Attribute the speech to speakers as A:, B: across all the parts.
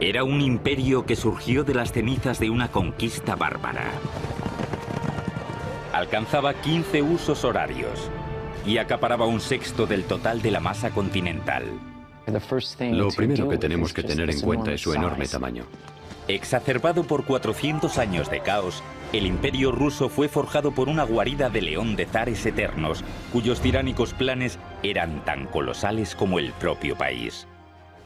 A: Era un imperio que surgió de las cenizas de una conquista bárbara. Alcanzaba 15 usos horarios y acaparaba un sexto del total de la masa continental.
B: Lo primero que tenemos que tener en cuenta es su enorme tamaño.
A: Exacerbado por 400 años de caos, el imperio ruso fue forjado por una guarida de león de zares eternos, cuyos tiránicos planes eran tan colosales como el propio país.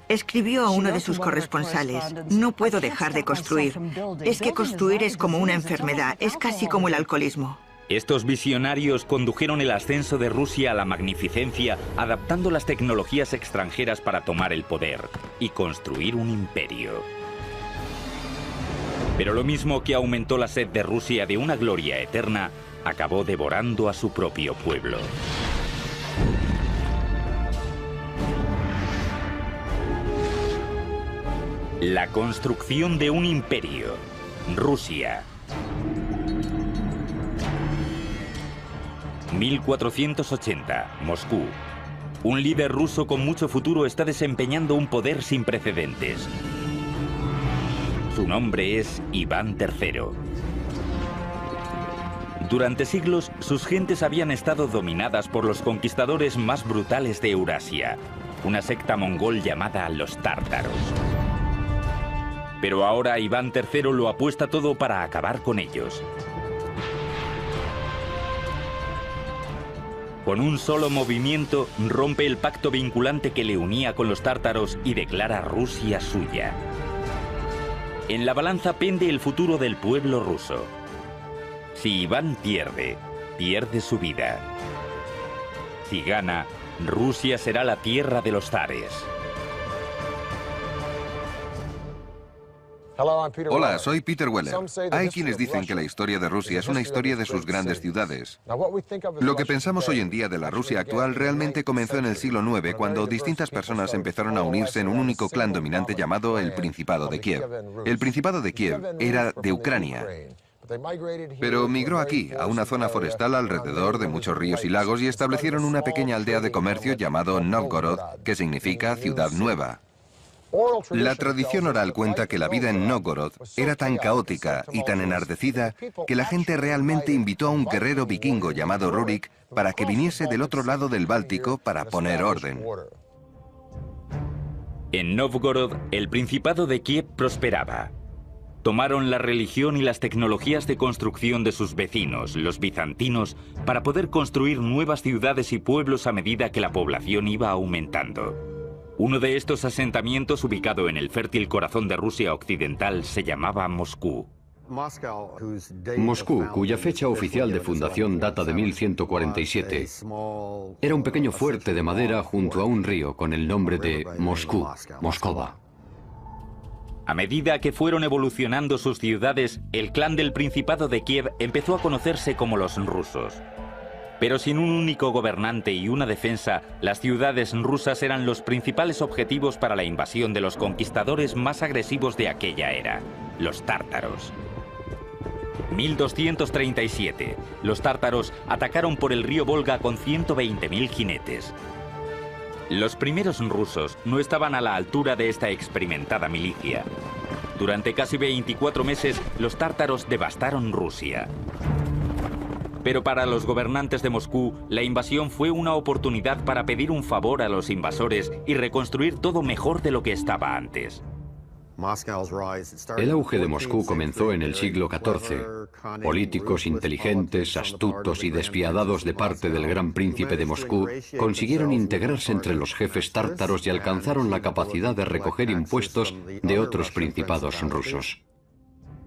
C: Escribió a uno de sus corresponsales: no puedo dejar de construir. Es que construir es como una enfermedad, es casi como el alcoholismo.
A: Estos visionarios condujeron el ascenso de Rusia a la magnificencia, adaptando las tecnologías extranjeras para tomar el poder y construir un imperio. Pero lo mismo que aumentó la sed de Rusia de una gloria eterna, acabó devorando a su propio pueblo. La construcción de un imperio. Rusia. 1480, Moscú. Un líder ruso con mucho futuro está desempeñando un poder sin precedentes. Su nombre es Iván III. Durante siglos, sus gentes habían estado dominadas por los conquistadores más brutales de Eurasia, una secta mongol llamada los tártaros. Pero ahora Iván III lo apuesta todo para acabar con ellos. Con un solo movimiento, rompe el pacto vinculante que le unía con los tártaros y declara Rusia suya. En la balanza pende el futuro del pueblo ruso. Si Iván pierde, pierde su vida. Si gana, Rusia será la tierra de los zares.
D: Hola, soy Peter Weller. Hay quienes dicen que la historia de Rusia es una historia de sus grandes ciudades. Lo que pensamos hoy en día de la Rusia actual realmente comenzó en el siglo IX, cuando distintas personas empezaron a unirse en un único clan dominante llamado el Principado de Kiev. El Principado de Kiev era de Ucrania, pero migró aquí, a una zona forestal alrededor de muchos ríos y lagos, y establecieron una pequeña aldea de comercio llamado Novgorod, que significa ciudad nueva. La tradición oral cuenta que la vida en Novgorod era tan caótica y tan enardecida que la gente realmente invitó a un guerrero vikingo llamado Rurik para que viniese del otro lado del Báltico para poner orden.
A: En Novgorod, el Principado de Kiev prosperaba. Tomaron la religión y las tecnologías de construcción de sus vecinos, los bizantinos, para poder construir nuevas ciudades y pueblos a medida que la población iba aumentando. Uno de estos asentamientos, ubicado en el fértil corazón de Rusia occidental, se llamaba Moscú.
B: Moscú, cuya fecha oficial de fundación data de 1147, era un pequeño fuerte de madera junto a un río con el nombre de Moscú, Moscova.
A: A medida que fueron evolucionando sus ciudades, el clan del Principado de Kiev empezó a conocerse como los rusos. Pero sin un único gobernante y una defensa, las ciudades rusas eran los principales objetivos para la invasión de los conquistadores más agresivos de aquella era, los tártaros. 1237, los tártaros atacaron por el río Volga con 120.000 jinetes. Los primeros rusos no estaban a la altura de esta experimentada milicia. Durante casi 24 meses, los tártaros devastaron Rusia. Pero para los gobernantes de Moscú, la invasión fue una oportunidad para pedir un favor a los invasores y reconstruir todo mejor de lo que estaba antes.
B: El auge de Moscú comenzó en el siglo XIV. Políticos inteligentes, astutos y despiadados de parte del gran príncipe de Moscú consiguieron integrarse entre los jefes tártaros y alcanzaron la capacidad de recoger impuestos de otros principados rusos.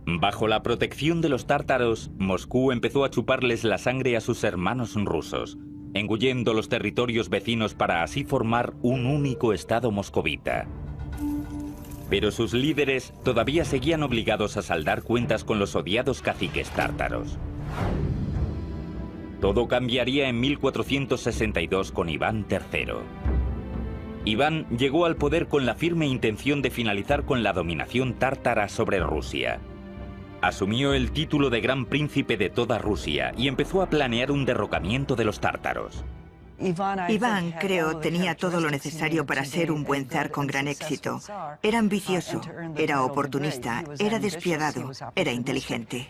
A: Bajo la protección de los tártaros, Moscú empezó a chuparles la sangre a sus hermanos rusos, engullendo los territorios vecinos para así formar un único estado moscovita. Pero sus líderes todavía seguían obligados a saldar cuentas con los odiados caciques tártaros. Todo cambiaría en 1462 con Iván III. Iván llegó al poder con la firme intención de finalizar con la dominación tártara sobre Rusia. Asumió el título de Gran Príncipe de toda Rusia y empezó a planear un derrocamiento de los tártaros.
C: Iván, creo, tenía todo lo necesario para ser un buen zar con gran éxito. Era ambicioso, era oportunista, era despiadado, era inteligente.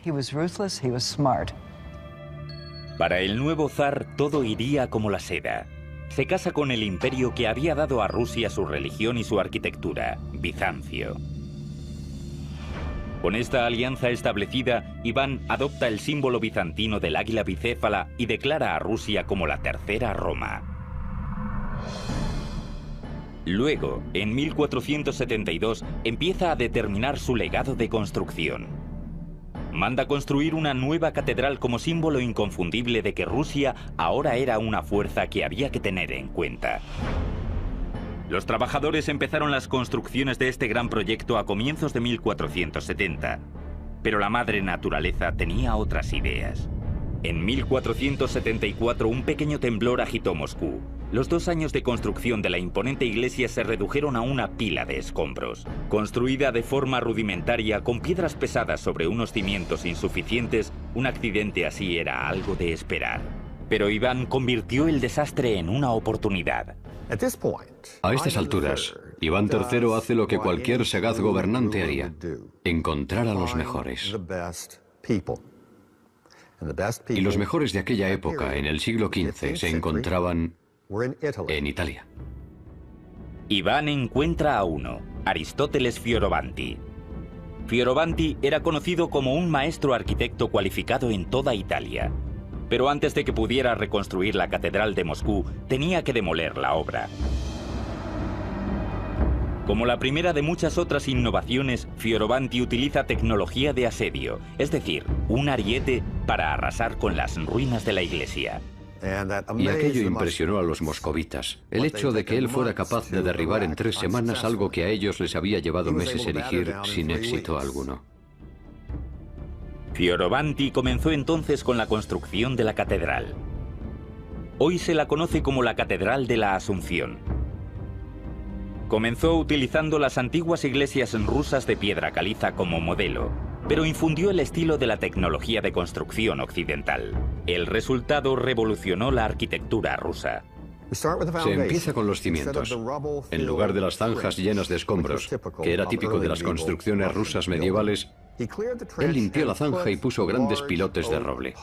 A: Para el nuevo zar todo iría como la seda. Se casa con el imperio que había dado a Rusia su religión y su arquitectura, Bizancio. Con esta alianza establecida, Iván adopta el símbolo bizantino del águila bicéfala y declara a Rusia como la tercera Roma. Luego, en 1472, empieza a determinar su legado de construcción. Manda construir una nueva catedral como símbolo inconfundible de que Rusia ahora era una fuerza que había que tener en cuenta. Los trabajadores empezaron las construcciones de este gran proyecto a comienzos de 1470, pero la madre naturaleza tenía otras ideas. En 1474 un pequeño temblor agitó Moscú. Los 2 años de construcción de la imponente iglesia se redujeron a una pila de escombros. Construida de forma rudimentaria con piedras pesadas sobre unos cimientos insuficientes, un accidente así era algo de esperar. Pero Iván convirtió el desastre en una oportunidad.
B: A estas alturas, Iván III hace lo que cualquier sagaz gobernante haría: encontrar a los mejores. Y los mejores de aquella época, en el siglo XV, se encontraban en Italia.
A: Iván encuentra a uno, Aristóteles Fioravanti. Fioravanti era conocido como un maestro arquitecto cualificado en toda Italia. Pero antes de que pudiera reconstruir la Catedral de Moscú, tenía que demoler la obra. Como la primera de muchas otras innovaciones, Fioravanti utiliza tecnología de asedio, es decir, un ariete para arrasar con las ruinas de la iglesia.
B: Y aquello impresionó a los moscovitas. El hecho de que él fuera capaz de derribar en 3 semanas algo que a ellos les había llevado meses erigir sin éxito alguno.
A: Fioravanti comenzó entonces con la construcción de la catedral. Hoy se la conoce como la Catedral de la Asunción. Comenzó utilizando las antiguas iglesias rusas de piedra caliza como modelo, pero infundió el estilo de la tecnología de construcción occidental. El resultado revolucionó la arquitectura rusa.
B: Se empieza con los cimientos. En lugar de las zanjas llenas de escombros, que era típico de las construcciones rusas medievales, él limpió la zanja y puso grandes pilotes de roble.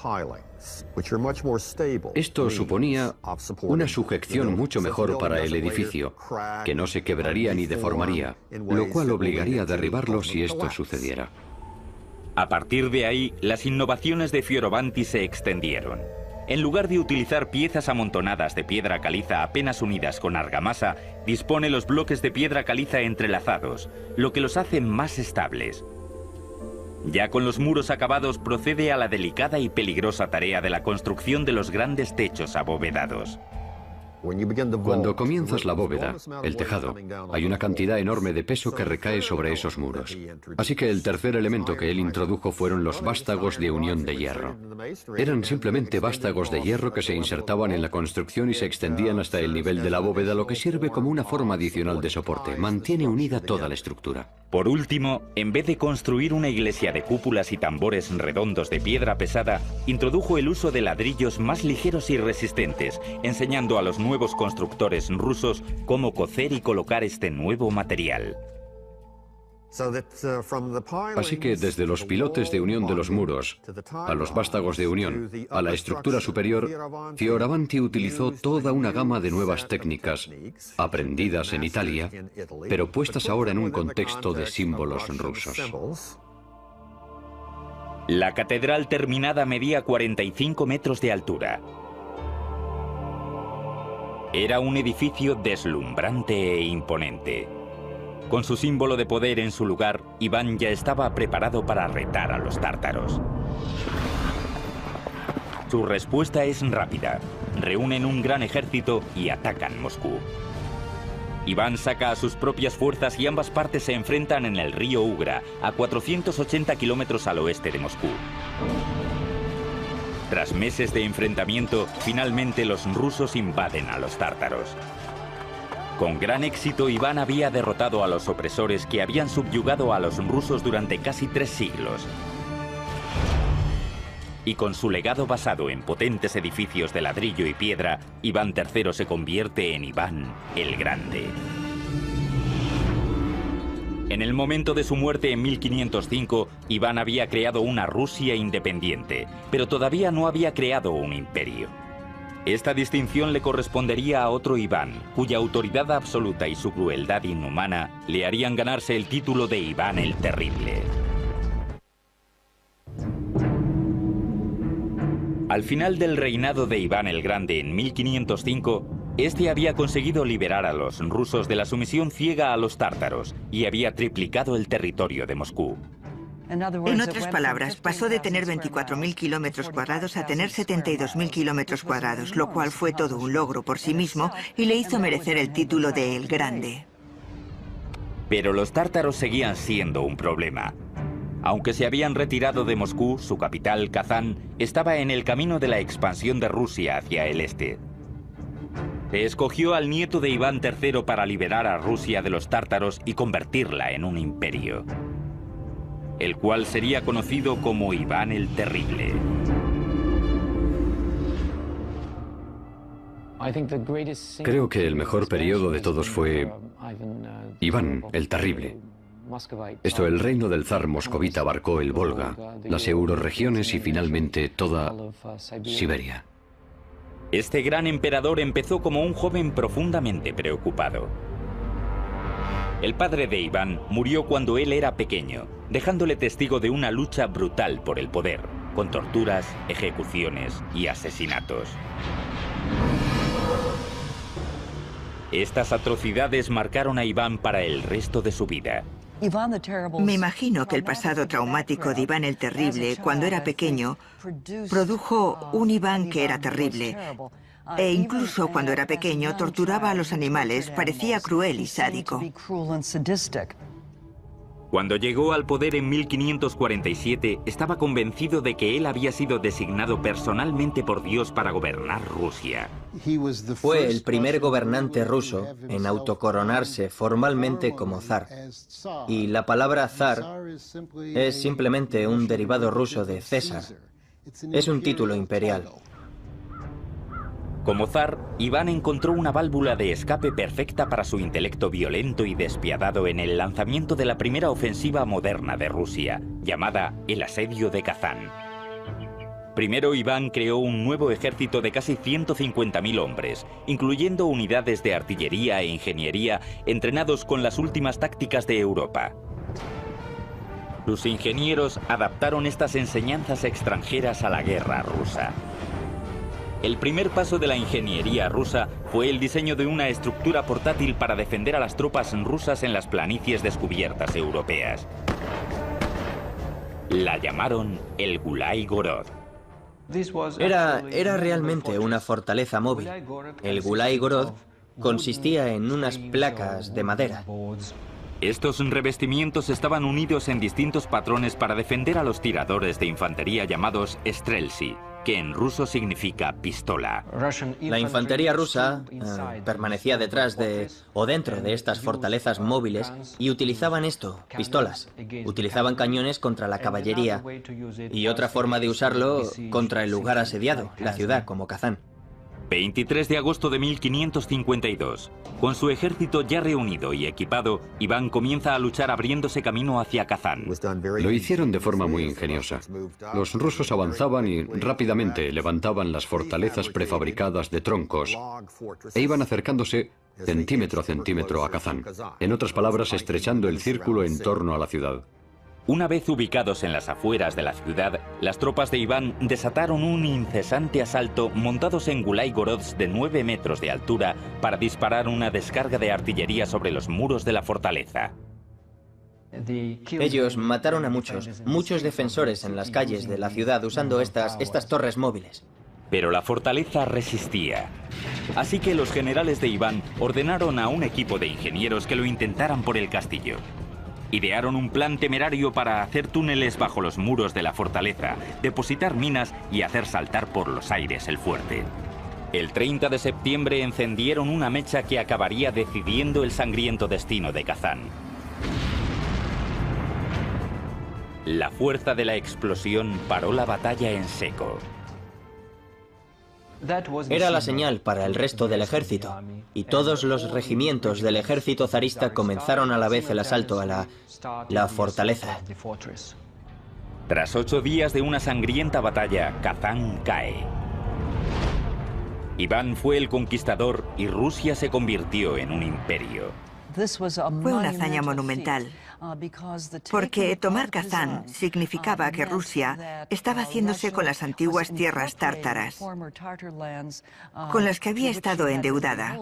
B: Esto suponía una sujeción mucho mejor para el edificio, que no se quebraría ni deformaría, lo cual obligaría a derribarlo si esto sucediera.
A: A partir de ahí, las innovaciones de Fioravanti se extendieron. En lugar de utilizar piezas amontonadas de piedra caliza apenas unidas con argamasa, dispone los bloques de piedra caliza entrelazados, lo que los hace más estables. Ya con los muros acabados, procede a la delicada y peligrosa tarea de la construcción de los grandes techos abovedados.
B: Cuando comienzas la bóveda, el tejado, hay una cantidad enorme de peso que recae sobre esos muros. Así que el tercer elemento que él introdujo fueron los vástagos de unión de hierro. Eran simplemente vástagos de hierro que se insertaban en la construcción y se extendían hasta el nivel de la bóveda, lo que sirve como una forma adicional de soporte. Mantiene unida toda la estructura.
A: Por último, en vez de construir una iglesia de cúpulas y tambores redondos de piedra pesada, introdujo el uso de ladrillos más ligeros y resistentes, enseñando a los nuevos constructores rusos cómo cocer y colocar este nuevo material.
B: Así que desde los pilotes de unión de los muros, a los vástagos de unión, a la estructura superior, Fioravanti utilizó toda una gama de nuevas técnicas, aprendidas en Italia, pero puestas ahora en un contexto de símbolos rusos.
A: La catedral terminada medía 45 metros de altura. Era un edificio deslumbrante e imponente. Con su símbolo de poder en su lugar, Iván ya estaba preparado para retar a los tártaros. Su respuesta es rápida. Reúnen un gran ejército y atacan Moscú. Iván saca a sus propias fuerzas y ambas partes se enfrentan en el río Ugra, a 480 kilómetros al oeste de Moscú. Tras meses de enfrentamiento, finalmente los rusos invaden a los tártaros. Con gran éxito, Iván había derrotado a los opresores que habían subyugado a los rusos durante casi 3 siglos. y con su legado basado en potentes edificios de ladrillo y piedra, Iván III se convierte en Iván el Grande. En el momento de su muerte en 1505, Iván había creado una Rusia independiente, pero todavía no había creado un imperio. Esta distinción le correspondería a otro Iván, cuya autoridad absoluta y su crueldad inhumana le harían ganarse el título de Iván el Terrible. Al final del reinado de Iván el Grande en 1505, este había conseguido liberar a los rusos de la sumisión ciega a los tártaros y había triplicado el territorio de Moscú.
C: En otras palabras, pasó de tener 24.000 kilómetros cuadrados a tener 72.000 kilómetros cuadrados, lo cual fue todo un logro por sí mismo y le hizo merecer el título de El Grande.
A: Pero los tártaros seguían siendo un problema. Aunque se habían retirado de Moscú, su capital, Kazán, estaba en el camino de la expansión de Rusia hacia el este. Se escogió al nieto de Iván III para liberar a Rusia de los tártaros y convertirla en un imperio, el cual sería conocido como Iván el Terrible.
B: Creo que el mejor periodo de todos fue Iván el Terrible. Esto, el reino del zar moscovita abarcó el Volga, las euroregiones y finalmente toda Siberia.
A: Este gran emperador empezó como un joven profundamente preocupado. El padre de Iván murió cuando él era pequeño, dejándole testigo de una lucha brutal por el poder, con torturas, ejecuciones y asesinatos. Estas atrocidades marcaron a Iván para el resto de su vida.
C: Me imagino que el pasado traumático de Iván el Terrible, cuando era pequeño, produjo un Iván que era terrible. E incluso cuando era pequeño, torturaba a los animales, parecía cruel y sádico.
A: Cuando llegó al poder en 1547, estaba convencido de que él había sido designado personalmente por Dios para gobernar Rusia.
E: Fue el primer gobernante ruso en autocoronarse formalmente como zar. Y la palabra zar es simplemente un derivado ruso de César. Es un título imperial.
A: Como zar, Iván encontró una válvula de escape perfecta para su intelecto violento y despiadado en el lanzamiento de la primera ofensiva moderna de Rusia, llamada el asedio de Kazán. Primero, Iván creó un nuevo ejército de casi 150.000 hombres, incluyendo unidades de artillería e ingeniería entrenados con las últimas tácticas de Europa. Sus ingenieros adaptaron estas enseñanzas extranjeras a la guerra rusa. El primer paso de la ingeniería rusa fue el diseño de una estructura portátil para defender a las tropas rusas en las planicies descubiertas europeas. La llamaron el Gulai Gorod.
E: Era realmente una fortaleza móvil. El Gulai Gorod consistía en unas placas de madera.
A: Estos revestimientos estaban unidos en distintos patrones para defender a los tiradores de infantería llamados streltsy, que en ruso significa pistola.
E: La infantería rusa permanecía detrás de o dentro de estas fortalezas móviles y utilizaban pistolas. Utilizaban cañones contra la caballería y otra forma de usarlo contra el lugar asediado, la ciudad como Kazán.
A: 23 de agosto de 1552. Con su ejército ya reunido y equipado, Iván comienza a luchar abriéndose camino hacia Kazán.
B: Lo hicieron de forma muy ingeniosa. Los rusos avanzaban y rápidamente levantaban las fortalezas prefabricadas de troncos e iban acercándose centímetro a centímetro a Kazán. En otras palabras, estrechando el círculo en torno a la ciudad.
A: Una vez ubicados en las afueras de la ciudad, las tropas de Iván desataron un incesante asalto montados en Gulai Gorods de 9 metros de altura para disparar una descarga de artillería sobre los muros de la fortaleza.
E: Ellos mataron a muchos defensores en las calles de la ciudad usando estas torres móviles.
A: Pero la fortaleza resistía. Así que los generales de Iván ordenaron a un equipo de ingenieros que lo intentaran por el castillo. Idearon un plan temerario para hacer túneles bajo los muros de la fortaleza, depositar minas y hacer saltar por los aires el fuerte. El 30 de septiembre encendieron una mecha que acabaría decidiendo el sangriento destino de Kazán. La fuerza de la explosión paró la batalla en seco.
E: Era la señal para el resto del ejército, y todos los regimientos del ejército zarista comenzaron a la vez el asalto a la fortaleza.
A: Tras 8 días de una sangrienta batalla, Kazán cae. Iván fue el conquistador y Rusia se convirtió en un imperio.
C: Fue una hazaña monumental, porque tomar Kazán significaba que Rusia estaba haciéndose con las antiguas tierras tártaras, con las que había estado endeudada.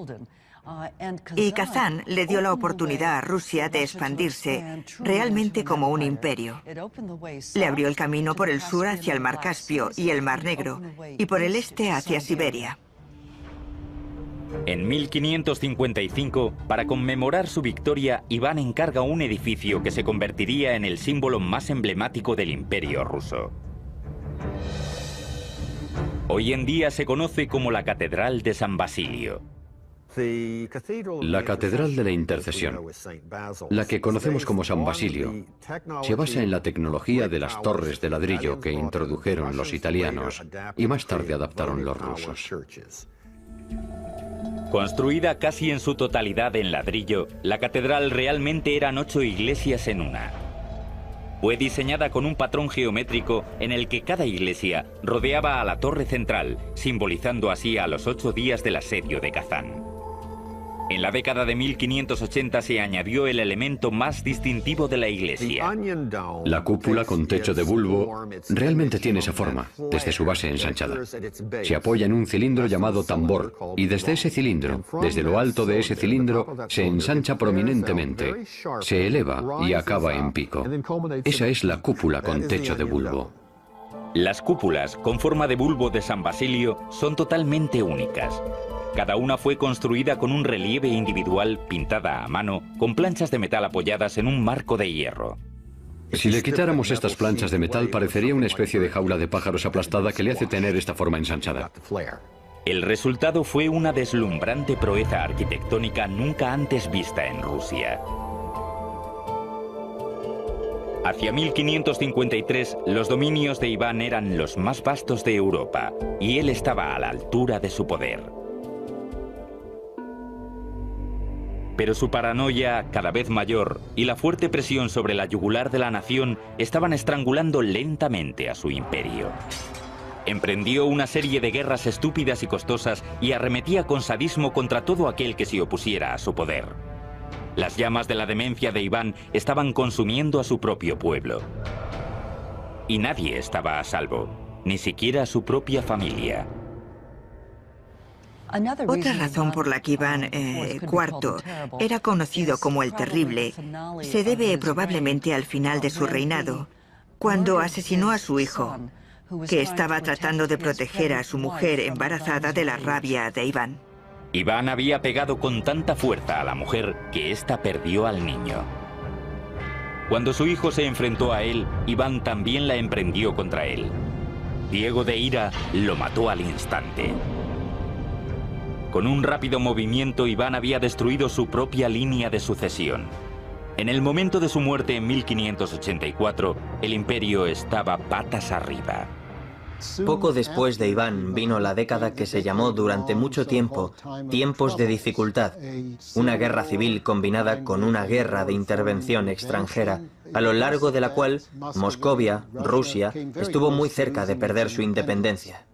C: Y Kazán le dio la oportunidad a Rusia de expandirse realmente como un imperio. Le abrió el camino por el sur hacia el Mar Caspio y el Mar Negro, y por el este hacia Siberia.
A: En 1555, para conmemorar su victoria, Iván encarga un edificio que se convertiría en el símbolo más emblemático del Imperio ruso. Hoy en día se conoce como la Catedral de San Basilio.
B: La Catedral de la Intercesión, la que conocemos como San Basilio, se basa en la tecnología de las torres de ladrillo que introdujeron los italianos y más tarde adaptaron los rusos.
A: Construida casi en su totalidad en ladrillo, la catedral realmente eran 8 iglesias en una. Fue diseñada con un patrón geométrico en el que cada iglesia rodeaba a la torre central, simbolizando así a los 8 días del asedio de Kazán. En la década de 1580 se añadió el elemento más distintivo de la iglesia.
B: La cúpula con techo de bulbo realmente tiene esa forma, desde su base ensanchada. Se apoya en un cilindro llamado tambor, y desde ese cilindro, desde lo alto de ese cilindro, se ensancha prominentemente, se eleva y acaba en pico. Esa es la cúpula con techo de bulbo.
A: Las cúpulas con forma de bulbo de San Basilio son totalmente únicas. Cada una fue construida con un relieve individual pintada a mano, con planchas de metal apoyadas en un marco de hierro.
B: Si le quitáramos estas planchas de metal, parecería una especie de jaula de pájaros aplastada que le hace tener esta forma ensanchada.
A: El resultado fue una deslumbrante proeza arquitectónica nunca antes vista en Rusia. Hacia 1553, los dominios de Iván eran los más vastos de Europa, y él estaba a la altura de su poder. Pero su paranoia, cada vez mayor, y la fuerte presión sobre la yugular de la nación estaban estrangulando lentamente a su imperio. Emprendió una serie de guerras estúpidas y costosas y arremetía con sadismo contra todo aquel que se opusiera a su poder. Las llamas de la demencia de Iván estaban consumiendo a su propio pueblo. Y nadie estaba a salvo, ni siquiera su propia familia.
C: Otra razón por la que Iván IV era conocido como el Terrible se debe probablemente al final de su reinado, cuando asesinó a su hijo, que estaba tratando de proteger a su mujer embarazada de la rabia de Iván.
A: Iván había pegado con tanta fuerza a la mujer que ésta perdió al niño. Cuando su hijo se enfrentó a él, Iván también la emprendió contra él. Ciego de ira, lo mató al instante. Con un rápido movimiento, Iván había destruido su propia línea de sucesión. En el momento de su muerte en 1584, el imperio estaba patas arriba.
E: Poco después de Iván vino la década que se llamó durante mucho tiempo tiempos de dificultad, una guerra civil combinada con una guerra de intervención extranjera, a lo largo de la cual Moscovia, Rusia, estuvo muy cerca de perder su independencia.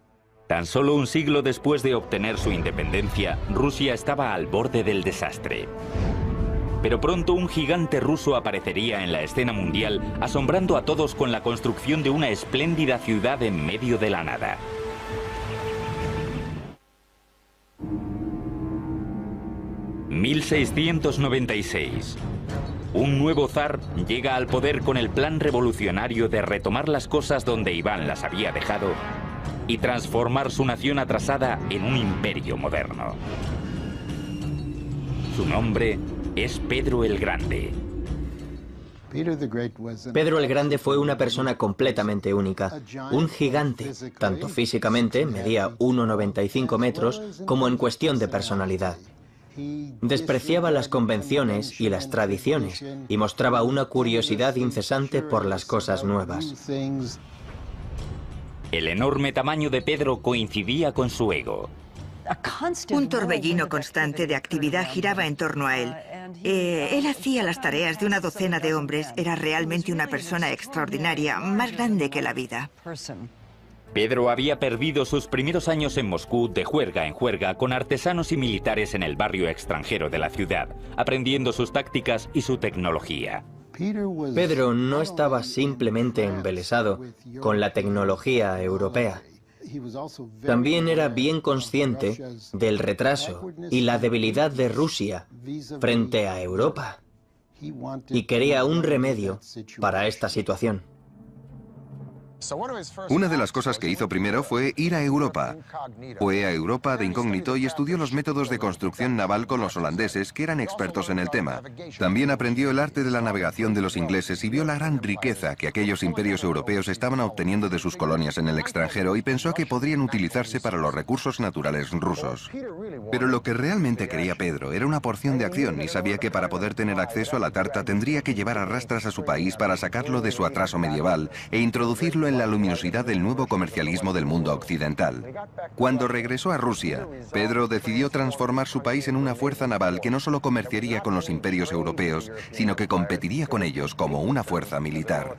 A: Tan solo un siglo después de obtener su independencia, Rusia estaba al borde del desastre. Pero pronto un gigante ruso aparecería en la escena mundial, asombrando a todos con la construcción de una espléndida ciudad en medio de la nada. ...1696... Un nuevo zar llega al poder con el plan revolucionario de retomar las cosas donde Iván las había dejado y transformar su nación atrasada en un imperio moderno. Su nombre es Pedro el Grande.
E: Pedro el Grande fue una persona completamente única, un gigante, tanto físicamente, medía 1,95 metros, como en cuestión de personalidad. Despreciaba las convenciones y las tradiciones y mostraba una curiosidad incesante por las cosas nuevas.
A: El enorme tamaño de Pedro coincidía con su ego.
C: Un torbellino constante de actividad giraba en torno a él. Él hacía las tareas de una docena de hombres. Era realmente una persona extraordinaria, más grande que la vida.
A: Pedro había perdido sus primeros años en Moscú de juerga en juerga con artesanos y militares en el barrio extranjero de la ciudad, aprendiendo sus tácticas y su tecnología.
E: Pedro no estaba simplemente embelesado con la tecnología europea. También era bien consciente del retraso y la debilidad de Rusia frente a Europa y quería un remedio para esta situación.
D: Una de las cosas que hizo primero fue ir a Europa. Fue a Europa de incógnito y estudió los métodos de construcción naval con los holandeses, que eran expertos en el tema. También aprendió el arte de la navegación de los ingleses y vio la gran riqueza que aquellos imperios europeos estaban obteniendo de sus colonias en el extranjero y pensó que podrían utilizarse para los recursos naturales rusos. Pero lo que realmente quería Pedro era una porción de acción y sabía que para poder tener acceso a la tarta tendría que llevar a rastras a su país para sacarlo de su atraso medieval e introducirlo en la luminosidad del nuevo comercialismo del mundo occidental. Cuando regresó a Rusia, Pedro decidió transformar su país en una fuerza naval que no solo comerciaría con los imperios europeos, sino que competiría con ellos como una fuerza militar.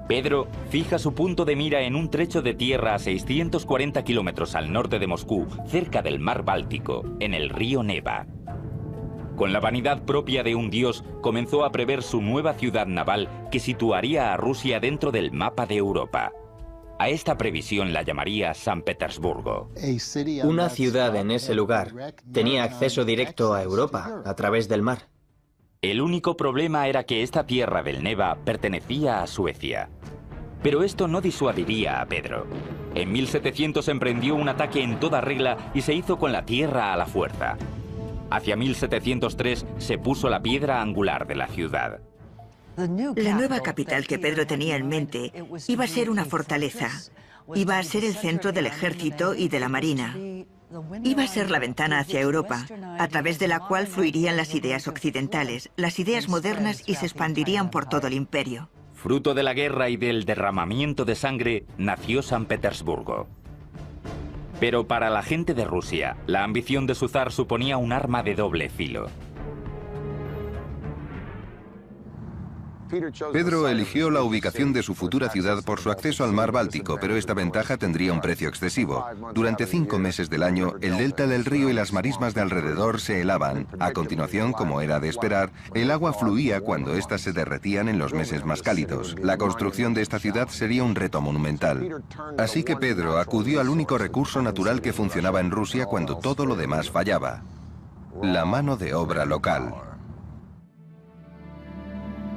A: Pedro fija su punto de mira en un trecho de tierra a 640 kilómetros al norte de Moscú, cerca del mar Báltico, en el río Neva. Con la vanidad propia de un dios, comenzó a prever su nueva ciudad naval que situaría a Rusia dentro del mapa de Europa. A esta previsión la llamaría San Petersburgo.
E: Una ciudad en ese lugar tenía acceso directo a Europa a través del mar.
A: El único problema era que esta tierra del Neva pertenecía a Suecia. Pero esto no disuadiría a Pedro. En 1700 emprendió un ataque en toda regla y se hizo con la tierra a la fuerza. Hacia 1703 se puso la piedra angular de la ciudad.
C: La nueva capital que Pedro tenía en mente iba a ser una fortaleza. Iba a ser el centro del ejército y de la marina. Iba a ser la ventana hacia Europa, a través de la cual fluirían las ideas occidentales, las ideas modernas y se expandirían por todo el imperio.
A: Fruto de la guerra y del derramamiento de sangre, nació San Petersburgo. Pero para la gente de Rusia, la ambición de su zar suponía un arma de doble filo.
D: Pedro eligió la ubicación de su futura ciudad por su acceso al mar Báltico, pero esta ventaja tendría un precio excesivo. Durante 5 meses del año, el delta del río y las marismas de alrededor se helaban. A continuación, como era de esperar, el agua fluía cuando éstas se derretían en los meses más cálidos. La construcción de esta ciudad sería un reto monumental. Así que Pedro acudió al único recurso natural que funcionaba en Rusia cuando todo lo demás fallaba: la mano de obra local.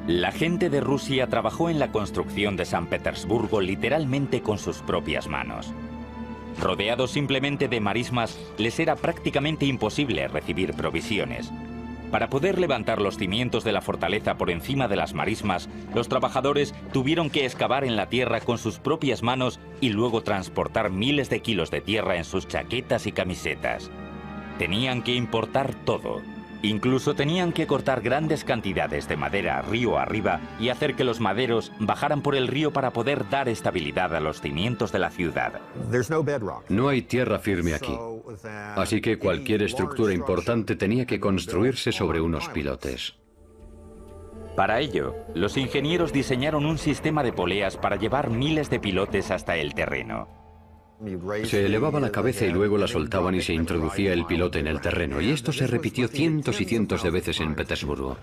A: La gente de Rusia trabajó en la construcción de San Petersburgo literalmente con sus propias manos. Rodeados simplemente de marismas, les era prácticamente imposible recibir provisiones. Para poder levantar los cimientos de la fortaleza por encima de las marismas, los trabajadores tuvieron que excavar en la tierra con sus propias manos y luego transportar miles de kilos de tierra en sus chaquetas y camisetas. Tenían que importar todo. Incluso tenían que cortar grandes cantidades de madera río arriba y hacer que los maderos bajaran por el río para poder dar estabilidad a los cimientos de la ciudad.
B: No hay tierra firme aquí, así que cualquier estructura importante tenía que construirse sobre unos pilotes.
A: Para ello, los ingenieros diseñaron un sistema de poleas para llevar miles de pilotes hasta el terreno.
B: Se elevaba la cabeza y luego la soltaban y se introducía el pilote en el terreno, y esto se repitió cientos y cientos de veces en Petersburgo.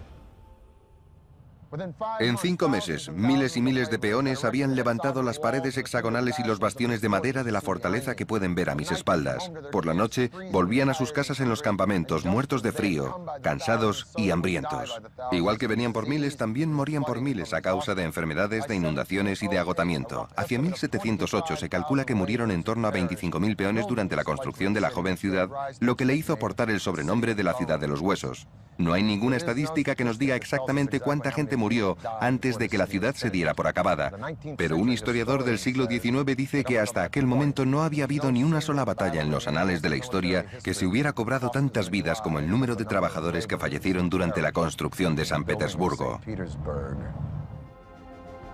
D: En 5 meses, miles y miles de peones habían levantado las paredes hexagonales y los bastiones de madera de la fortaleza que pueden ver a mis espaldas. Por la noche, volvían a sus casas en los campamentos, muertos de frío, cansados y hambrientos. Igual que venían por miles, también morían por miles a causa de enfermedades, de inundaciones y de agotamiento. Hacia 1708 se calcula que murieron en torno a 25.000 peones durante la construcción de la joven ciudad, lo que le hizo portar el sobrenombre de la ciudad de los huesos. No hay ninguna estadística que nos diga exactamente cuánta gente murió murió antes de que la ciudad se diera por acabada. Pero un historiador del siglo XIX dice que hasta aquel momento no había habido ni una sola batalla en los anales de la historia que se hubiera cobrado tantas vidas como el número de trabajadores que fallecieron durante la construcción de San Petersburgo.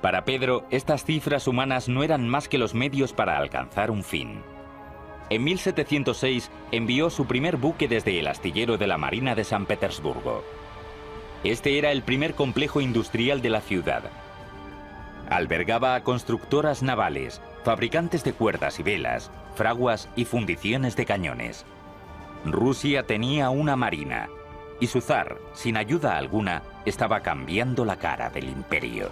A: Para Pedro, estas cifras humanas no eran más que los medios para alcanzar un fin. En 1706 envió su primer buque desde el astillero de la Marina de San Petersburgo. Este era el primer complejo industrial de la ciudad. Albergaba a constructoras navales, fabricantes de cuerdas y velas, fraguas y fundiciones de cañones. Rusia tenía una marina, y su zar, sin ayuda alguna, estaba cambiando la cara del imperio.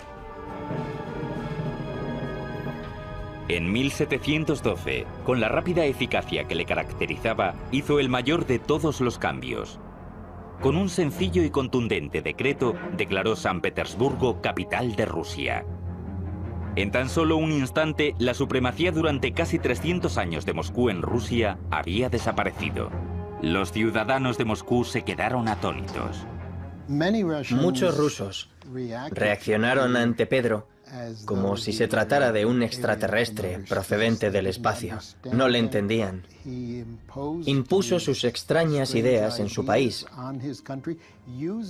A: En 1712, con la rápida eficacia que le caracterizaba, hizo el mayor de todos los cambios. Con un sencillo y contundente decreto, declaró San Petersburgo capital de Rusia. En tan solo un instante, la supremacía durante casi 300 años de Moscú en Rusia había desaparecido. Los ciudadanos de Moscú se quedaron atónitos.
E: Muchos rusos reaccionaron ante Pedro como si se tratara de un extraterrestre procedente del espacio. No le entendían. Impuso sus extrañas ideas en su país,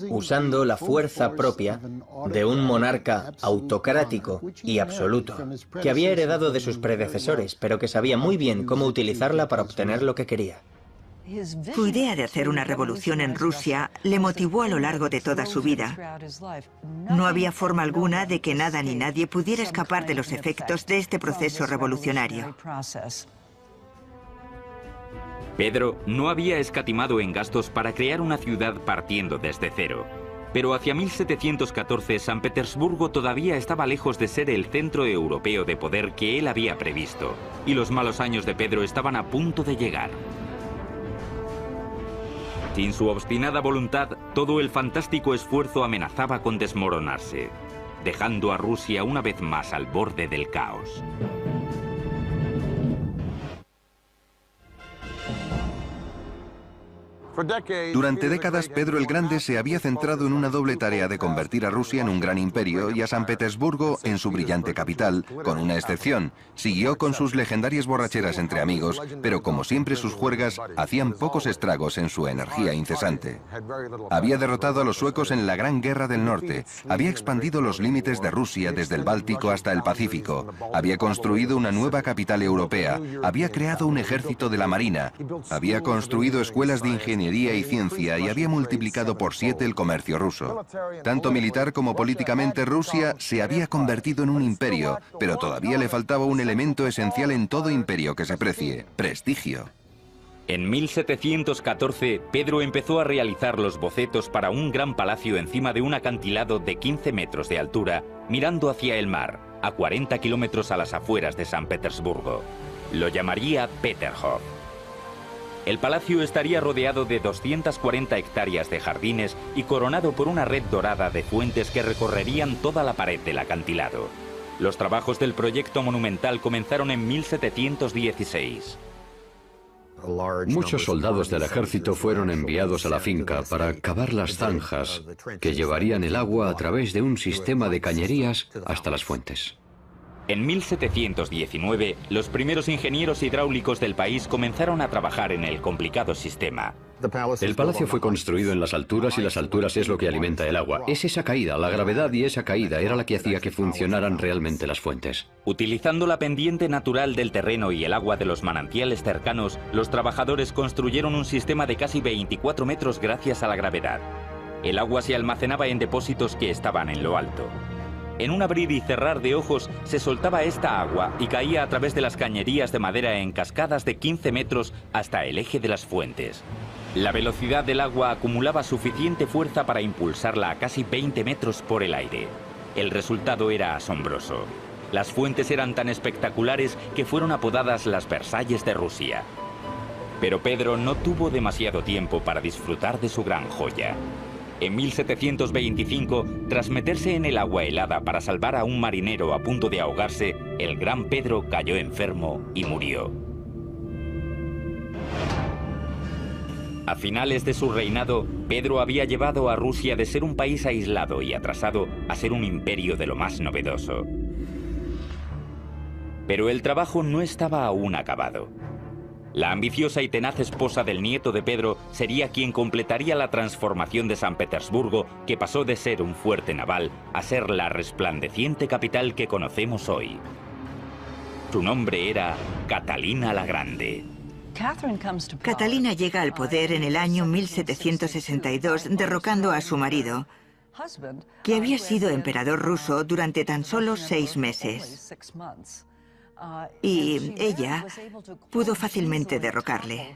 E: usando la fuerza propia de un monarca autocrático y absoluto, que había heredado de sus predecesores, pero que sabía muy bien cómo utilizarla para obtener lo que quería.
C: Su idea de hacer una revolución en Rusia le motivó a lo largo de toda su vida. No había forma alguna de que nada ni nadie pudiera escapar de los efectos de este proceso revolucionario.
A: Pedro no había escatimado en gastos para crear una ciudad partiendo desde cero. Pero hacia 1714 San Petersburgo todavía estaba lejos de ser el centro europeo de poder que él había previsto, y los malos años de Pedro estaban a punto de llegar. Sin su obstinada voluntad, todo el fantástico esfuerzo amenazaba con desmoronarse, dejando a Rusia una vez más al borde del caos.
D: Durante décadas, Pedro el Grande se había centrado en una doble tarea de convertir a Rusia en un gran imperio y a San Petersburgo en su brillante capital, con una excepción. Siguió con sus legendarias borracheras entre amigos, pero como siempre sus juergas hacían pocos estragos en su energía incesante. Había derrotado a los suecos en la Gran Guerra del Norte, había expandido los límites de Rusia desde el Báltico hasta el Pacífico, había construido una nueva capital europea, había creado un ejército de la Marina, había construido escuelas de ingeniería y ciencia y había multiplicado por 7 el comercio ruso. Tanto militar como políticamente, Rusia se había convertido en un imperio, pero todavía le faltaba un elemento esencial en todo imperio que se precie: prestigio.
A: En 1714, Pedro empezó a realizar los bocetos para un gran palacio encima de un acantilado de 15 metros de altura, mirando hacia el mar, a 40 kilómetros a las afueras de San Petersburgo. Lo llamaría Peterhof. El palacio estaría rodeado de 240 hectáreas de jardines y coronado por una red dorada de fuentes que recorrerían toda la pared del acantilado. Los trabajos del proyecto monumental comenzaron en 1716.
B: Muchos soldados del ejército fueron enviados a la finca para cavar las zanjas que llevarían el agua a través de un sistema de cañerías hasta las fuentes.
A: En 1719, los primeros ingenieros hidráulicos del país comenzaron a trabajar en el complicado sistema.
B: El palacio fue construido en las alturas y las alturas es lo que alimenta el agua. Es esa caída, la gravedad y esa caída era la que hacía que funcionaran realmente las fuentes.
A: Utilizando la pendiente natural del terreno y el agua de los manantiales cercanos, los trabajadores construyeron un sistema de casi 24 metros gracias a la gravedad. El agua se almacenaba en depósitos que estaban en lo alto. En un abrir y cerrar de ojos se soltaba esta agua y caía a través de las cañerías de madera en cascadas de 15 metros hasta el eje de las fuentes. La velocidad del agua acumulaba suficiente fuerza para impulsarla a casi 20 metros por el aire. El resultado era asombroso. Las fuentes eran tan espectaculares que fueron apodadas las Versalles de Rusia. Pero Pedro no tuvo demasiado tiempo para disfrutar de su gran joya. En 1725, tras meterse en el agua helada para salvar a un marinero a punto de ahogarse, el gran Pedro cayó enfermo y murió. A finales de su reinado, Pedro había llevado a Rusia de ser un país aislado y atrasado a ser un imperio de lo más novedoso. Pero el trabajo no estaba aún acabado. La ambiciosa y tenaz esposa del nieto de Pedro sería quien completaría la transformación de San Petersburgo, que pasó de ser un fuerte naval a ser la resplandeciente capital que conocemos hoy. Su nombre era Catalina la Grande.
C: Catalina llega al poder en el año 1762, derrocando a su marido, que había sido emperador ruso durante tan solo 6 meses. Y ella pudo fácilmente derrocarle.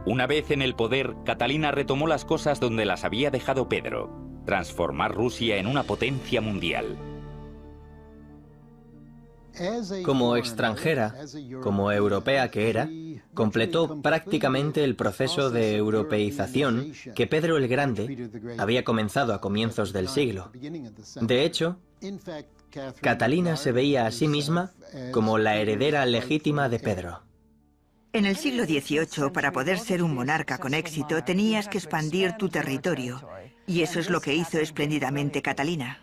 A: Una vez en el poder, Catalina retomó las cosas donde las había dejado Pedro: transformar Rusia en una potencia mundial.
E: Como extranjera, como europea que era, completó prácticamente el proceso de europeización que Pedro el Grande había comenzado a comienzos del siglo. De hecho, Catalina se veía a sí misma como la heredera legítima de Pedro.
C: En el siglo XVIII, para poder ser un monarca con éxito, tenías que expandir tu territorio. Y eso es lo que hizo espléndidamente Catalina.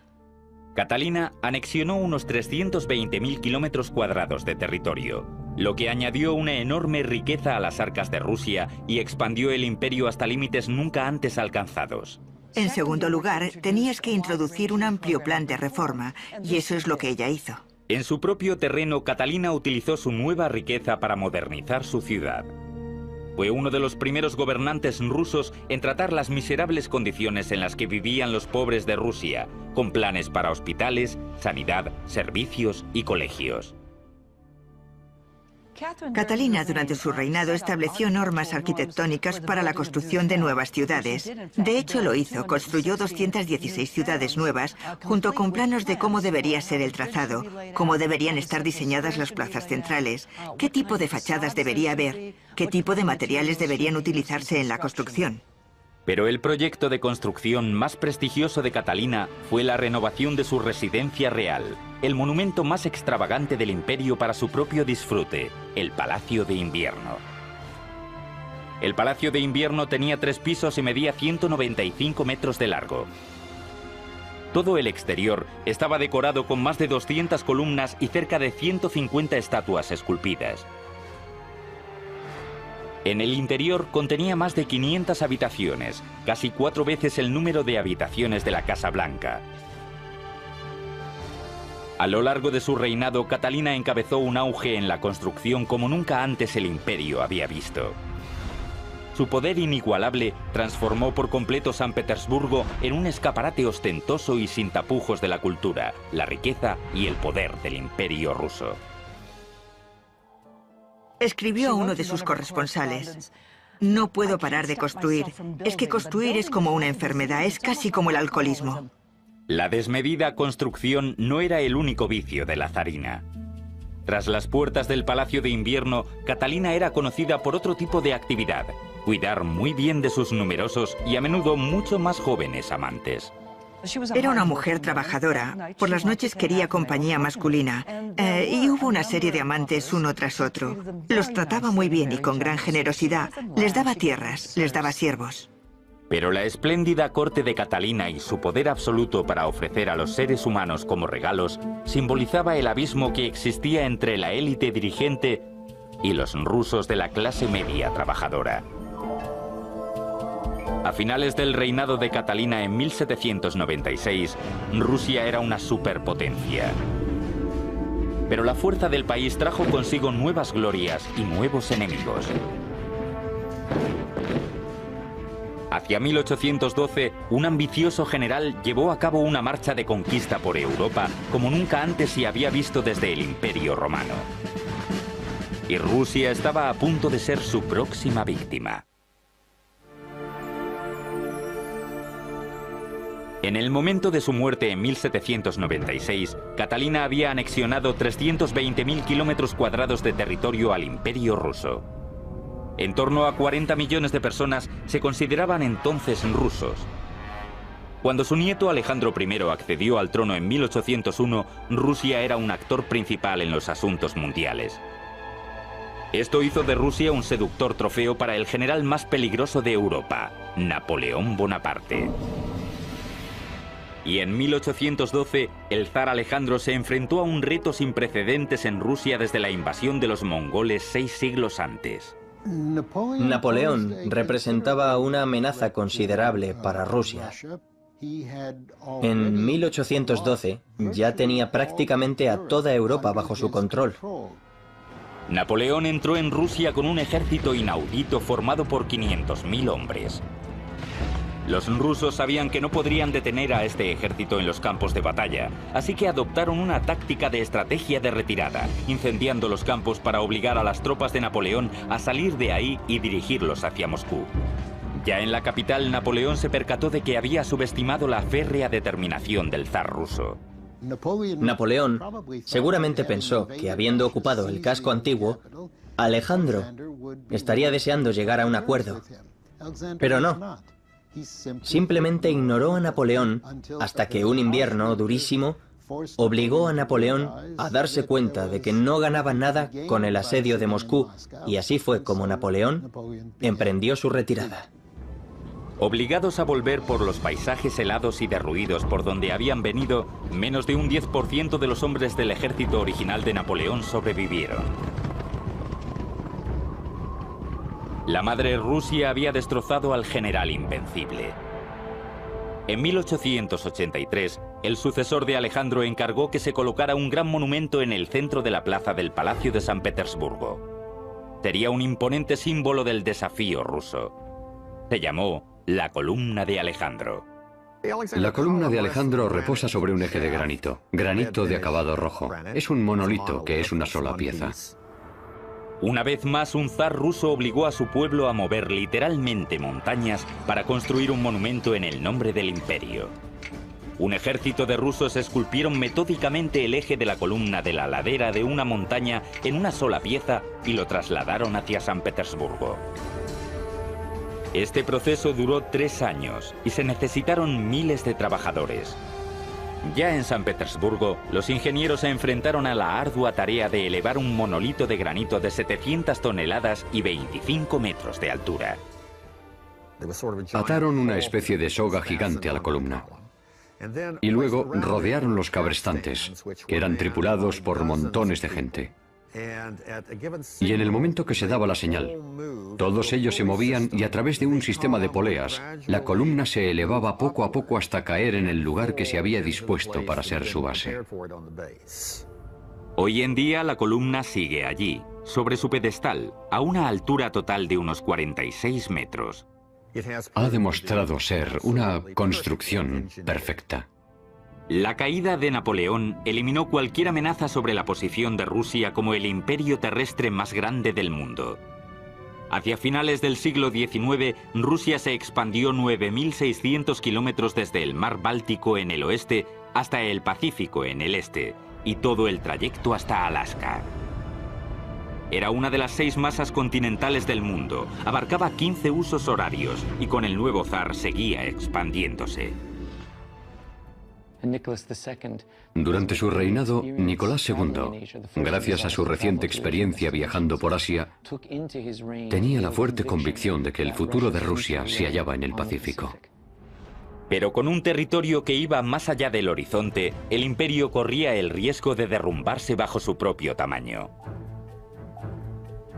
A: Catalina anexionó unos 320.000 kilómetros cuadrados de territorio, lo que añadió una enorme riqueza a las arcas de Rusia y expandió el imperio hasta límites nunca antes alcanzados.
C: En segundo lugar, tenías que introducir un amplio plan de reforma, y eso es lo que ella hizo.
A: En su propio terreno, Catalina utilizó su nueva riqueza para modernizar su ciudad. Fue uno de los primeros gobernantes rusos en tratar las miserables condiciones en las que vivían los pobres de Rusia, con planes para hospitales, sanidad, servicios y colegios.
C: Catalina, durante su reinado, estableció normas arquitectónicas para la construcción de nuevas ciudades. De hecho, lo hizo. Construyó 216 ciudades nuevas, junto con planos de cómo debería ser el trazado, cómo deberían estar diseñadas las plazas centrales, qué tipo de fachadas debería haber, qué tipo de materiales deberían utilizarse en la construcción.
A: Pero el proyecto de construcción más prestigioso de Catalina fue la renovación de su residencia real, el monumento más extravagante del imperio para su propio disfrute, el Palacio de Invierno. El Palacio de Invierno tenía 3 pisos y medía 195 metros de largo. Todo el exterior estaba decorado con más de 200 columnas y cerca de 150 estatuas esculpidas. En el interior contenía más de 500 habitaciones, casi 4 veces el número de habitaciones de la Casa Blanca. A lo largo de su reinado, Catalina encabezó un auge en la construcción como nunca antes el imperio había visto. Su poder inigualable transformó por completo San Petersburgo en un escaparate ostentoso y sin tapujos de la cultura, la riqueza y el poder del imperio ruso.
C: Escribió a uno de sus corresponsales: "No puedo parar de construir. Es que construir es como una enfermedad, es casi como el alcoholismo".
A: La desmedida construcción no era el único vicio de la zarina. Tras las puertas del Palacio de Invierno, Catalina era conocida por otro tipo de actividad: cuidar muy bien de sus numerosos y a menudo mucho más jóvenes amantes.
C: Era una mujer trabajadora. Por las noches quería compañía masculina. Y hubo una serie de amantes uno tras otro. Los trataba muy bien y con gran generosidad. Les daba tierras, les daba siervos.
A: Pero la espléndida corte de Catalina y su poder absoluto para ofrecer a los seres humanos como regalos simbolizaba el abismo que existía entre la élite dirigente y los rusos de la clase media trabajadora. A finales del reinado de Catalina en 1796, Rusia era una superpotencia. Pero la fuerza del país trajo consigo nuevas glorias y nuevos enemigos. Hacia 1812, un ambicioso general llevó a cabo una marcha de conquista por Europa como nunca antes se había visto desde el Imperio Romano. Y Rusia estaba a punto de ser su próxima víctima. En el momento de su muerte en 1796, Catalina había anexionado 320.000 kilómetros cuadrados de territorio al Imperio ruso. En torno a 40 millones de personas se consideraban entonces rusos. Cuando su nieto Alejandro I accedió al trono en 1801, Rusia era un actor principal en los asuntos mundiales. Esto hizo de Rusia un seductor trofeo para el general más peligroso de Europa, Napoleón Bonaparte. Y en 1812, el zar Alejandro se enfrentó a un reto sin precedentes en Rusia desde la invasión de los mongoles 6 siglos antes.
E: Napoleón representaba una amenaza considerable para Rusia. En 1812 ya tenía prácticamente a toda Europa bajo su control.
A: Napoleón entró en Rusia con un ejército inaudito formado por 500.000 hombres. Los rusos sabían que no podrían detener a este ejército en los campos de batalla, así que adoptaron una táctica de estrategia de retirada, incendiando los campos para obligar a las tropas de Napoleón a salir de ahí y dirigirlos hacia Moscú. Ya en la capital, Napoleón se percató de que había subestimado la férrea determinación del zar ruso.
E: Napoleón seguramente pensó que, habiendo ocupado el casco antiguo, Alejandro estaría deseando llegar a un acuerdo. Pero no. Simplemente ignoró a Napoleón hasta que un invierno durísimo obligó a Napoleón a darse cuenta de que no ganaba nada con el asedio de Moscú, y así fue como Napoleón emprendió su retirada.
A: Obligados a volver por los paisajes helados y derruidos por donde habían venido, menos de un 10% de los hombres del ejército original de Napoleón sobrevivieron. La madre Rusia había destrozado al general invencible. En 1883, el sucesor de Alejandro encargó que se colocara un gran monumento en el centro de la plaza del Palacio de San Petersburgo. Sería un imponente símbolo del desafío ruso. Se llamó la Columna de Alejandro.
B: La columna de Alejandro reposa sobre un eje de granito de acabado rojo. Es un monolito que es una sola pieza.
A: Una vez más, un zar ruso obligó a su pueblo a mover literalmente montañas para construir un monumento en el nombre del imperio. Un ejército de rusos esculpieron metódicamente el eje de la columna de la ladera de una montaña en una sola pieza y lo trasladaron hacia San Petersburgo. Este proceso duró 3 años y se necesitaron miles de trabajadores. Ya en San Petersburgo, los ingenieros se enfrentaron a la ardua tarea de elevar un monolito de granito de 700 toneladas y 25 metros de altura.
B: Ataron una especie de soga gigante a la columna. Y luego rodearon los cabrestantes, que eran tripulados por montones de gente. Y en el momento que se daba la señal, todos ellos se movían y a través de un sistema de poleas, la columna se elevaba poco a poco hasta caer en el lugar que se había dispuesto para ser su base.
A: Hoy en día la columna sigue allí, sobre su pedestal, a una altura total de unos 46 metros.
B: Ha demostrado ser una construcción perfecta.
A: La caída de Napoleón eliminó cualquier amenaza sobre la posición de Rusia como el imperio terrestre más grande del mundo. Hacia finales del siglo XIX, Rusia se expandió 9.600 kilómetros desde el mar Báltico en el oeste hasta el Pacífico en el este, y todo el trayecto hasta Alaska. Era una de las 6 masas continentales del mundo, abarcaba 15 usos horarios y con el nuevo zar seguía expandiéndose.
B: Durante su reinado, Nicolás II, gracias a su reciente experiencia viajando por Asia, tenía la fuerte convicción de que el futuro de Rusia se hallaba en el Pacífico.
A: Pero con un territorio que iba más allá del horizonte, el imperio corría el riesgo de derrumbarse bajo su propio tamaño.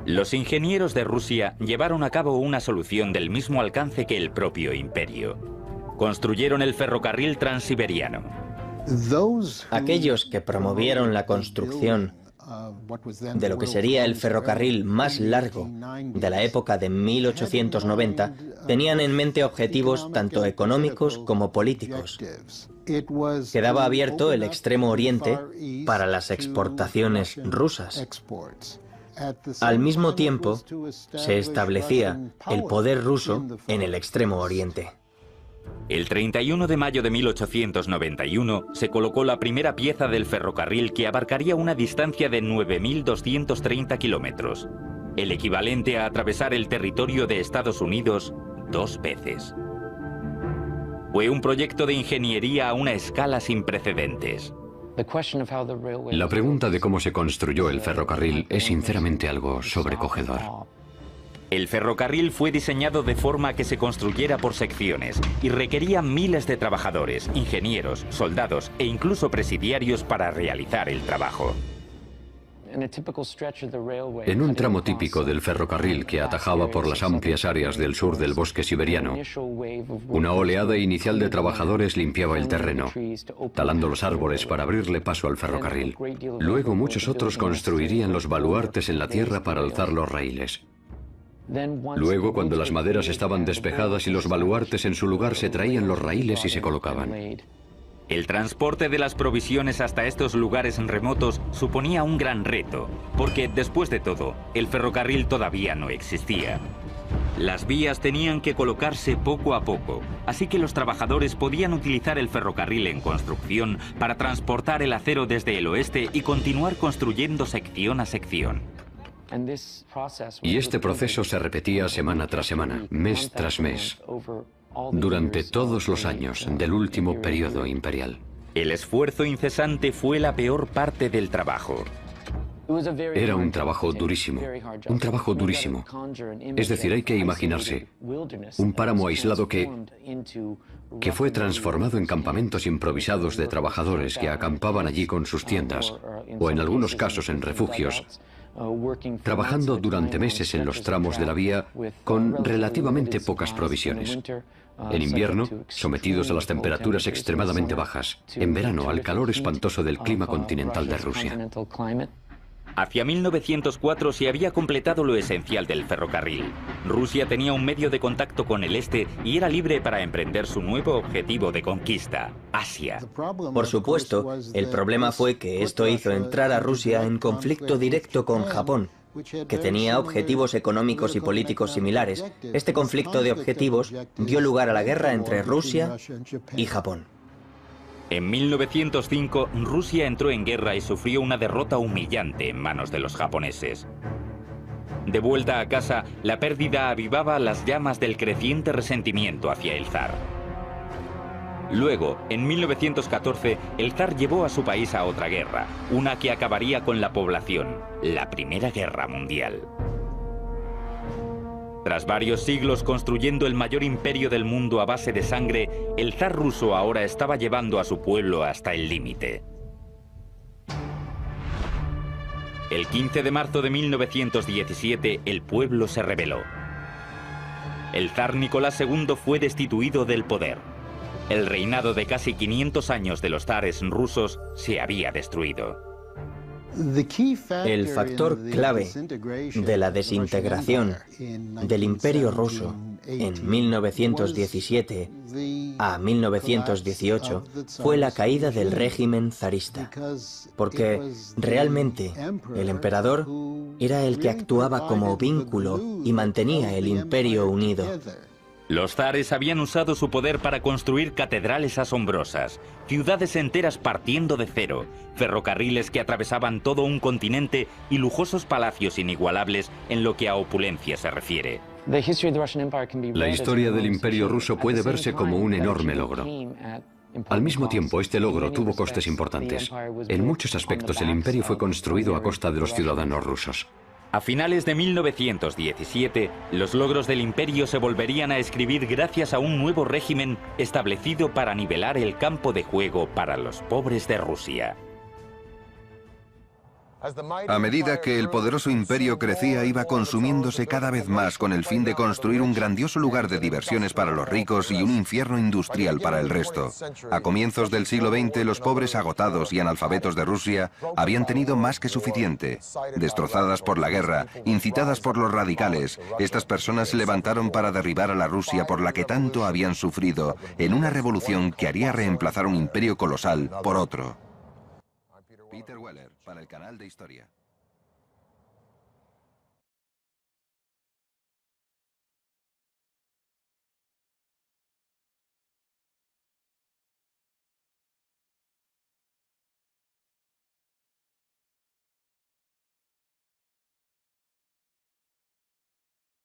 A: Los ingenieros de Rusia llevaron a cabo una solución del mismo alcance que el propio imperio. Construyeron el ferrocarril transiberiano.
E: Aquellos que promovieron la construcción de lo que sería el ferrocarril más largo de la época de 1890 tenían en mente objetivos tanto económicos como políticos. Quedaba abierto el Extremo Oriente para las exportaciones rusas. Al mismo tiempo, se establecía el poder ruso en el Extremo Oriente.
A: El 31 de mayo de 1891 se colocó la primera pieza del ferrocarril que abarcaría una distancia de 9.230 kilómetros, el equivalente a atravesar el territorio de Estados Unidos 2 veces. Fue un proyecto de ingeniería a una escala sin precedentes.
B: La pregunta de cómo se construyó el ferrocarril es sinceramente algo sobrecogedor.
A: El ferrocarril fue diseñado de forma que se construyera por secciones y requería miles de trabajadores, ingenieros, soldados e incluso presidiarios para realizar el trabajo.
B: En un tramo típico del ferrocarril que atajaba por las amplias áreas del sur del bosque siberiano, una oleada inicial de trabajadores limpiaba el terreno, talando los árboles para abrirle paso al ferrocarril. Luego muchos otros construirían los baluartes en la tierra para alzar los raíles. Luego, cuando las maderas estaban despejadas y los baluartes en su lugar, se traían los raíles y se colocaban.
A: El transporte de las provisiones hasta estos lugares remotos suponía un gran reto, porque, después de todo, el ferrocarril todavía no existía. Las vías tenían que colocarse poco a poco, así que los trabajadores podían utilizar el ferrocarril en construcción para transportar el acero desde el oeste y continuar construyendo sección a sección.
B: Y este proceso se repetía semana tras semana, mes tras mes, durante todos los años del último periodo imperial.
A: El esfuerzo incesante fue la peor parte del trabajo.
B: Era un trabajo durísimo, un trabajo durísimo. Es decir, hay que imaginarse un páramo aislado que fue transformado en campamentos improvisados de trabajadores que acampaban allí con sus tiendas, o en algunos casos en refugios, trabajando durante meses en los tramos de la vía con relativamente pocas provisiones. En invierno, sometidos a las temperaturas extremadamente bajas. En verano, al calor espantoso del clima continental de Rusia.
A: Hacia 1904 se había completado lo esencial del ferrocarril. Rusia tenía un medio de contacto con el este y era libre para emprender su nuevo objetivo de conquista, Asia.
E: Por supuesto, el problema fue que esto hizo entrar a Rusia en conflicto directo con Japón, que tenía objetivos económicos y políticos similares. Este conflicto de objetivos dio lugar a la guerra entre Rusia y Japón.
A: En 1905, Rusia entró en guerra y sufrió una derrota humillante en manos de los japoneses. De vuelta a casa, la pérdida avivaba las llamas del creciente resentimiento hacia el zar. Luego, en 1914, el zar llevó a su país a otra guerra, una que acabaría con la población, la Primera Guerra Mundial. Tras varios siglos construyendo el mayor imperio del mundo a base de sangre, el zar ruso ahora estaba llevando a su pueblo hasta el límite. El 15 de marzo de 1917, el pueblo se rebeló. El zar Nicolás II fue destituido del poder. El reinado de casi 500 años de los zares rusos se había destruido.
E: El factor clave de la desintegración del Imperio ruso en 1917 a 1918 fue la caída del régimen zarista, porque realmente el emperador era el que actuaba como vínculo y mantenía el imperio unido.
A: Los zares habían usado su poder para construir catedrales asombrosas, ciudades enteras partiendo de cero, ferrocarriles que atravesaban todo un continente y lujosos palacios inigualables en lo que a opulencia se refiere.
B: La historia del Imperio ruso puede verse como un enorme logro. Al mismo tiempo, este logro tuvo costes importantes. En muchos aspectos, el imperio fue construido a costa de los ciudadanos rusos.
A: A finales de 1917, los logros del imperio se volverían a escribir gracias a un nuevo régimen establecido para nivelar el campo de juego para los pobres de Rusia.
D: A medida que el poderoso imperio crecía, iba consumiéndose cada vez más con el fin de construir un grandioso lugar de diversiones para los ricos y un infierno industrial para el resto. A comienzos del siglo XX, los pobres agotados y analfabetos de Rusia habían tenido más que suficiente. Destrozadas por la guerra, incitadas por los radicales, estas personas se levantaron para derribar a la Rusia por la que tanto habían sufrido, en una revolución que haría reemplazar un imperio colosal por otro. Peter Weller, para el canal de Historia.